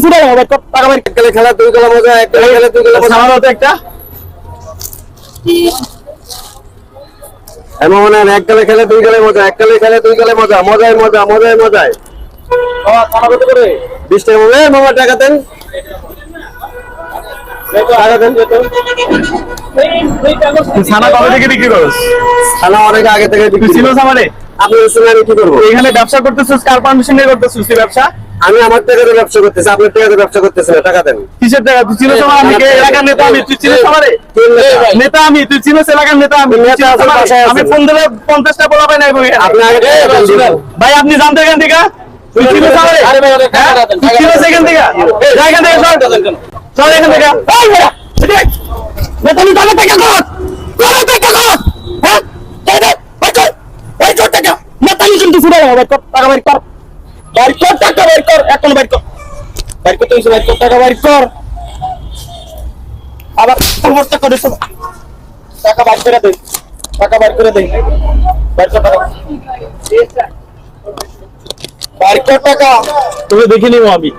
ফুটা টাকা বাইর গেলে খেলা দুই গেলে মজা, এক গেলে খেলে দুই গেলে মজা। সামান্য তো একটা এমন মনে হয় এক গেলে খেলে দুই গেলে মজা, এক গেলে খেলে দুই গেলে মজা, মজায় মজা, মজায় মজায়। টাকা কত করে 20 টাকা মনে হয়, মামা টাকা দেন, টাকা দেন। ছানা কবে থেকে বিক্রি করছ? খানা অনেক আগে থেকে তুই বিক্রি চিনো করি। আমারে? আপনি শুনে আমি কি করবো? এখানে ব্যবসা করতেছিস, কার পারমিশন নিয়ে করতেছিস তুই ব্যবসা? আমি আমার টাকাতে ব্যবসা করতেছি, আপনার টাকাতে ব্যবসা করতেছি না, টাকা দেন। কিসের টাকা? তুই চিনোস আমার? আমি কে? এলাকার নেতা আমি, তুই চিনোস আমারে? নেতা আমি, তুই চিনোস এলাকার নেতা আমি? নেতা চিনোস আপনার আমারে? বাসায় আছেন। আমি ফোন দিলে 50টা বলা পাই নাই বই। আপনি আগে টাকা দেন, দিবেন। ভাই আপনি জানতে এখান থেকে? তুই চিনোস আমারে? আরে ভাই, ওদের টাকা দেন, তুই চিনোস এখান থেকে? যা এখান থেকে, চল চল এখান থেকে। এই বেটা, এদিকে আয়। বেটা, তুই টাকা টাকা কর, টাকা টাকা কর। হ্যাঁ এই দে, বাইর কর, এই তোর টাকা। নেতা আমি কিন্তু ফুটা টাকা বাইর কর, টাকা বাইর কর, বাইর কর, টাকা বাইর কর, এখন বাইর কর, বাইর করতে হইছে, বাইর কর, টাকা বাইর কর। আবার খবরটা করে শোন, টাকা বাইর করে দে, টাকা বাইর করে দে, বাইর কর টাকা, বাইর কর টাকা। তোকে দেখে নিবো আমি।